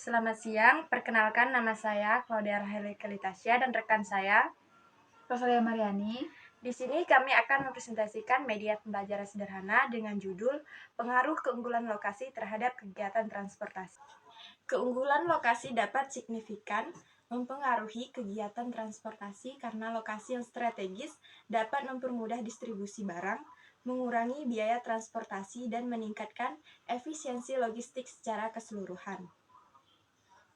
Selamat siang, perkenalkan nama saya Claudia Raheli Kelitasya dan rekan saya. Rosalia Mariani. Di sini kami akan mempresentasikan media pembelajaran sederhana dengan judul Pengaruh Keunggulan Lokasi Terhadap Kegiatan Transportasi. Keunggulan lokasi dapat signifikan mempengaruhi kegiatan transportasi karena lokasi yang strategis dapat mempermudah distribusi barang, mengurangi biaya transportasi, dan meningkatkan efisiensi logistik secara keseluruhan.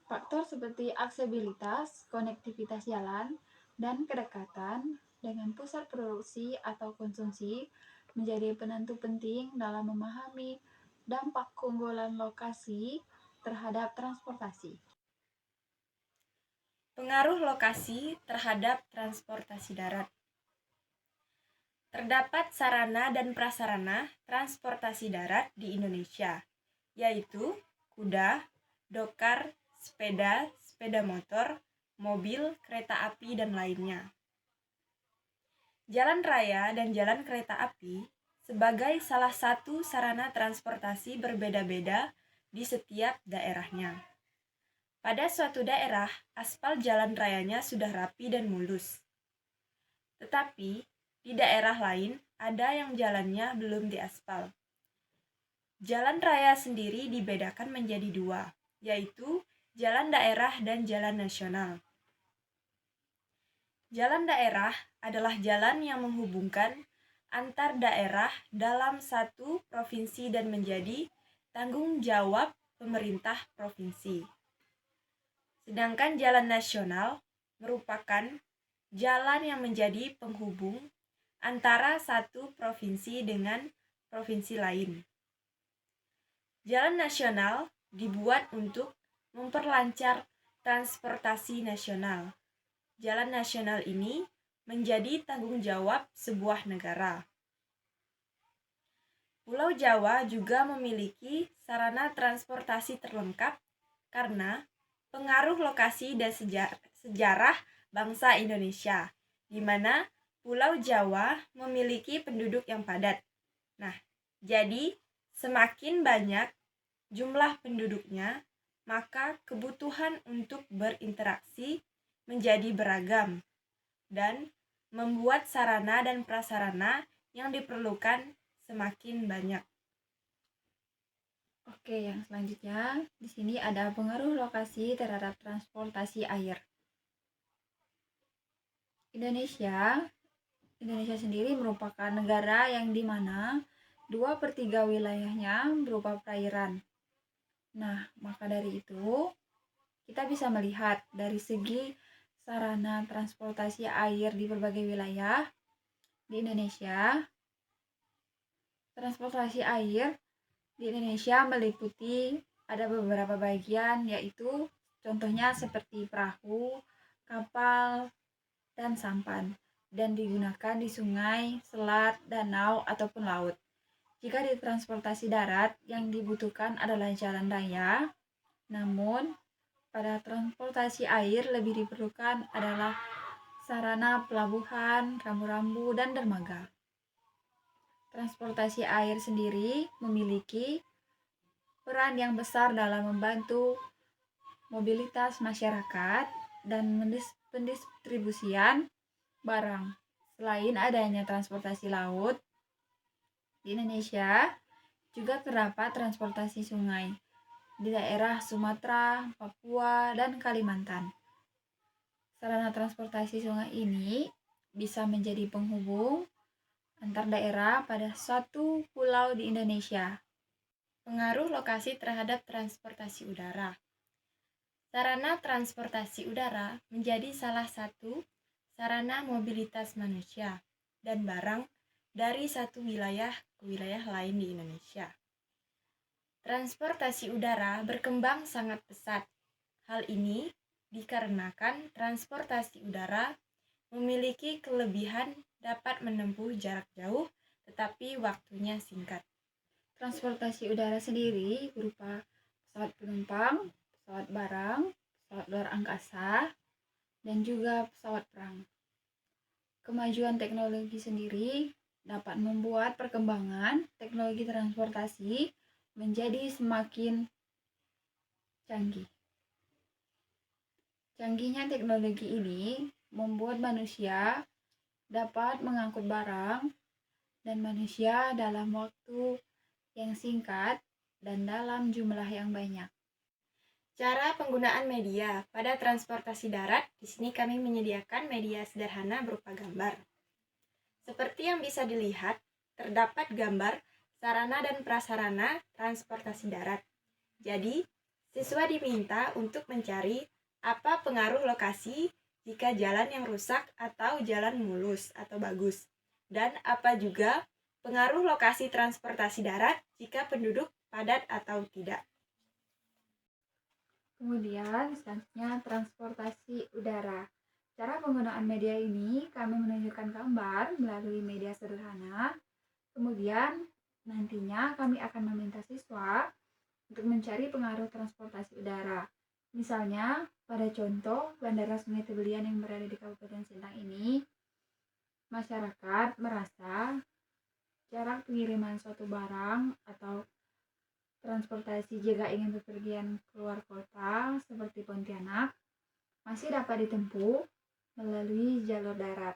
Faktor seperti aksesibilitas, konektivitas jalan, dan kedekatan dengan pusat produksi atau konsumsi menjadi penentu penting dalam memahami dampak keunggulan lokasi terhadap transportasi. Pengaruh lokasi terhadap transportasi darat. Terdapat sarana dan prasarana transportasi darat di Indonesia, yaitu kuda, dokar, sepeda motor, mobil, kereta api, dan lainnya. Jalan raya dan jalan kereta api sebagai salah satu sarana transportasi berbeda-beda di setiap daerahnya. Pada suatu daerah, aspal jalan rayanya sudah rapi dan mulus. Tetapi, di daerah lain ada yang jalannya belum diaspal. Jalan raya sendiri dibedakan menjadi dua, yaitu jalan daerah dan jalan nasional. Jalan daerah adalah jalan yang menghubungkan antar daerah dalam satu provinsi dan menjadi tanggung jawab pemerintah provinsi. Sedangkan jalan nasional merupakan jalan yang menjadi penghubung antara satu provinsi dengan provinsi lain. Jalan nasional dibuat untuk memperlancar transportasi nasional. Jalan nasional ini menjadi tanggung jawab sebuah negara. Pulau Jawa juga memiliki sarana transportasi terlengkap karena pengaruh lokasi dan sejarah bangsa Indonesia, di mana Pulau Jawa memiliki penduduk yang padat. Nah, jadi semakin banyak jumlah penduduknya, maka kebutuhan untuk berinteraksi menjadi beragam dan membuat sarana dan prasarana yang diperlukan semakin banyak. Oke, yang selanjutnya di sini ada pengaruh lokasi terhadap transportasi air. Indonesia sendiri merupakan negara yang dimana 2/3 wilayahnya berupa perairan. Nah, maka dari itu kita bisa melihat dari segi sarana transportasi air di berbagai wilayah di Indonesia. Transportasi air di Indonesia meliputi ada beberapa bagian, yaitu contohnya seperti perahu, kapal, dan sampan, dan digunakan di sungai, selat, danau, ataupun laut. Jika di transportasi darat, yang dibutuhkan adalah jalan raya, namun pada transportasi air lebih diperlukan adalah sarana pelabuhan, rambu-rambu, dan dermaga. Transportasi air sendiri memiliki peran yang besar dalam membantu mobilitas masyarakat dan pendistribusian barang. Selain adanya transportasi laut, di Indonesia juga terdapat transportasi sungai di daerah Sumatera, Papua, dan Kalimantan. Sarana transportasi sungai ini bisa menjadi penghubung antar daerah pada suatu pulau di Indonesia. Pengaruh lokasi terhadap transportasi udara. Sarana transportasi udara menjadi salah satu sarana mobilitas manusia dan barang dari satu wilayah ke wilayah lain di Indonesia. Transportasi udara berkembang sangat pesat. Hal ini dikarenakan transportasi udara memiliki kelebihan dapat menempuh jarak jauh tetapi waktunya singkat. Transportasi udara sendiri berupa pesawat penumpang, pesawat barang, pesawat luar angkasa, dan juga pesawat perang. Kemajuan teknologi sendiri dapat membuat perkembangan teknologi transportasi menjadi semakin canggih. Canggihnya teknologi ini membuat manusia dapat mengangkut barang dan manusia dalam waktu yang singkat dan dalam jumlah yang banyak. Cara penggunaan media pada transportasi darat, di sini kami menyediakan media sederhana berupa gambar. Seperti yang bisa dilihat, terdapat gambar sarana dan prasarana transportasi darat. Jadi, siswa diminta untuk mencari apa pengaruh lokasi jika jalan yang rusak atau jalan mulus atau bagus, dan apa juga pengaruh lokasi transportasi darat jika penduduk padat atau tidak. Kemudian selanjutnya transportasi udara. Cara penggunaan media ini kami menunjukkan gambar melalui media sederhana. Kemudian nantinya kami akan meminta siswa untuk mencari pengaruh transportasi udara. Misalnya pada contoh Bandara Sungai Tebelian yang berada di Kabupaten Sintang ini, masyarakat merasa jarak pengiriman suatu barang atau transportasi jika ingin bepergian keluar kota seperti Pontianak masih dapat ditempuh melalui jalur darat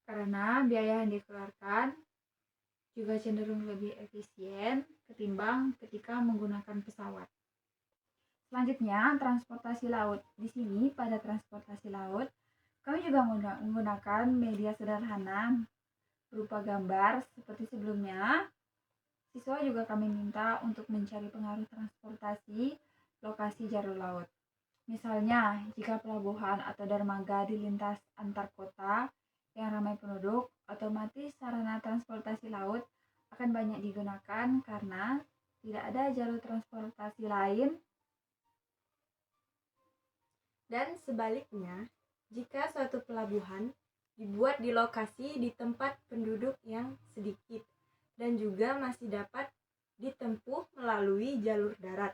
karena biaya yang dikeluarkan juga cenderung lebih efisien ketimbang ketika menggunakan pesawat. Selanjutnya, transportasi laut. Di sini pada transportasi laut, kami juga menggunakan media sederhana berupa gambar seperti sebelumnya. Siswa juga kami minta untuk mencari pengaruh transportasi lokasi jalur laut. Misalnya, jika pelabuhan atau dermaga dilintas antar kota yang ramai penduduk, otomatis sarana transportasi laut akan banyak digunakan karena tidak ada jalur transportasi lain. Dan sebaliknya, jika suatu pelabuhan dibuat di lokasi di tempat penduduk yang sedikit dan juga masih dapat ditempuh melalui jalur darat.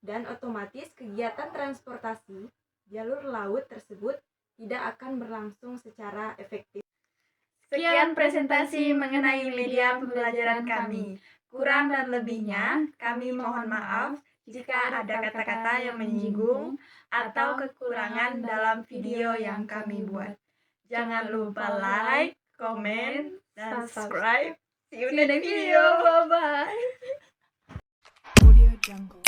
Dan otomatis kegiatan transportasi jalur laut tersebut tidak akan berlangsung secara efektif. Sekian presentasi mengenai media pembelajaran kami. Kurang dan lebihnya, kami mohon maaf jika ada kata-kata yang menyinggung atau kekurangan dalam video yang kami buat. Jangan lupa like, komen, dan subscribe. See you in the next video. Bye-bye. Audio Jungle.